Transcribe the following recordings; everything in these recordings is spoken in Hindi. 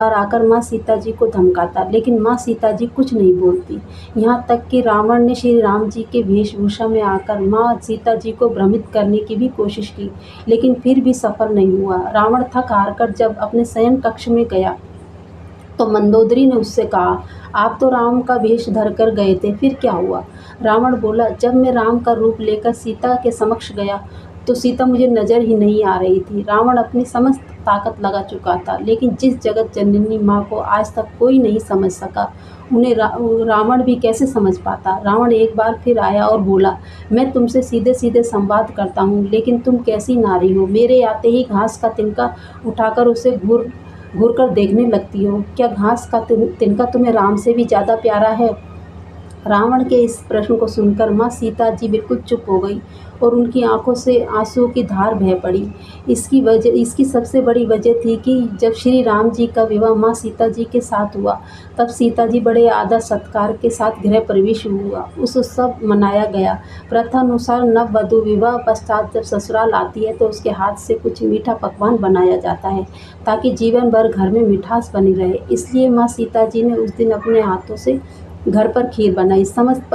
बार आकर माँ सीता जी को धमकाता, लेकिन माँ सीता जी कुछ नहीं बोलती। यहाँ तक कि रावण ने श्री राम जी के वेशभूषा में आकर माँ सीता जी को भ्रमित करने की भी कोशिश की, लेकिन फिर भी सफल नहीं हुआ। रावण थक हार कर जब अपने शयन कक्ष में गया तो मंदोदरी ने उससे कहा, आप तो राम का वेश धर कर गए थे, फिर क्या हुआ? रावण बोला, जब मैं राम का रूप लेकर सीता के समक्ष गया तो सीता मुझे नजर ही नहीं आ रही थी। रावण अपनी समस्त ताकत लगा चुका था, लेकिन जिस जगत जननी माँ को आज तक कोई नहीं समझ सका, उन्हें रावण भी कैसे समझ पाता। रावण एक बार फिर आया और बोला, मैं तुमसे सीधे सीधे संवाद करता हूँ, लेकिन तुम कैसी नारी हो, मेरे आते ही घास का तिनका उठाकर उसे घूर घूर कर देखने लगती हो। क्या घास का तिनका तुम्हें राम से भी ज़्यादा प्यारा है? रावण के इस प्रश्न को सुनकर माँ सीता जी बिल्कुल चुप हो गई और उनकी आंखों से आंसुओं की धार बह पड़ी। इसकी सबसे बड़ी वजह थी कि जब श्री राम जी का विवाह माँ सीता जी के साथ हुआ, तब सीता जी बड़े आदर सत्कार के साथ गृह प्रवेश हुआ। उस उत्सव मनाया गया। प्रथा अनुसार नववधु विवाह पश्चात जब ससुराल आती है तो उसके हाथ से कुछ मीठा पकवान बनाया जाता है, ताकि जीवन भर घर में मिठास बनी रहे। इसलिए माँ सीता जी ने उस दिन अपने हाथों से घर पर खीर बनाई। समस्त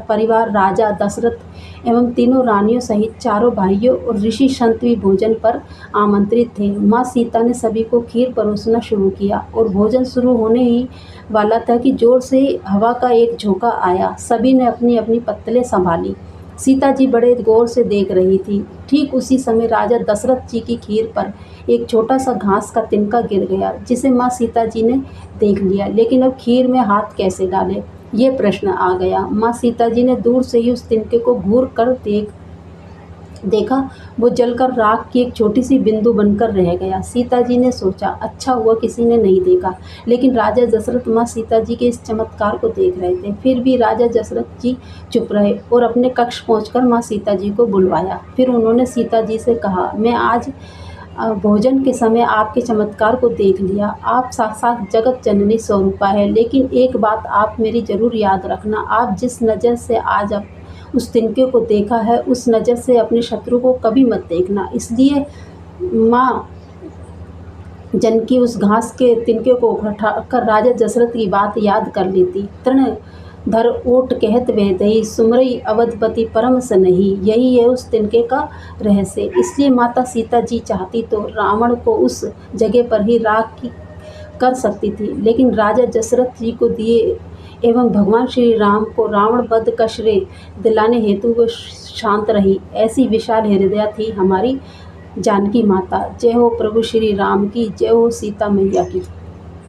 परिवार राजा दशरथ एवं तीनों रानियों सहित चारों भाइयों और ऋषि संत भी भोजन पर आमंत्रित थे। माँ सीता ने सभी को खीर परोसना शुरू किया और भोजन शुरू होने ही वाला था कि जोर से हवा का एक झोंका आया। सभी ने अपनी अपनी पत्तलें संभाली। सीता जी बड़े गौर से देख रही थी। ठीक उसी समय राजा दशरथ जी की खीर पर एक छोटा सा घास का तिनका गिर गया, जिसे माँ सीता जी ने देख लिया, लेकिन अब खीर में हाथ कैसे डाले, ये प्रश्न आ गया। माँ सीता जी ने दूर से ही उस तिनके को घूर कर देखा। वो जलकर राख की एक छोटी सी बिंदु बनकर रह गया। सीता जी ने सोचा, अच्छा हुआ किसी ने नहीं देखा। लेकिन राजा दशरथ माँ सीता जी के इस चमत्कार को देख रहे थे। फिर भी राजा दशरथ जी चुप रहे और अपने कक्ष पहुंचकर माँ सीता जी को बुलवाया। फिर उन्होंने सीता जी से कहा, मैं आज भोजन के समय आपके चमत्कार को देख लिया। आप साक्षात जगत जननी स्वरूपा है, लेकिन एक बात आप मेरी जरूर याद रखना, आप जिस नज़र से आज आप उस तिनके को देखा है, उस नज़र से अपने शत्रु को कभी मत देखना। इसलिए माँ जनकी उस घास के तिनके को उठाकर राजा दशरथ की बात याद कर लेती। तृण धर ओट कहत वह दही, सुमरई अवधपति परम सनही। यही है उस तिनके का रहस्य। इसलिए माता सीता जी चाहती तो रावण को उस जगह पर ही राख कर सकती थी, लेकिन राजा दशरथ जी को दिए एवं भगवान श्री राम को रावण वध का श्रेय दिलाने हेतु वो शांत रही। ऐसी विशाल हृदया थी हमारी जानकी माता। जय हो प्रभु श्री राम की, जय हो सीता मैया की।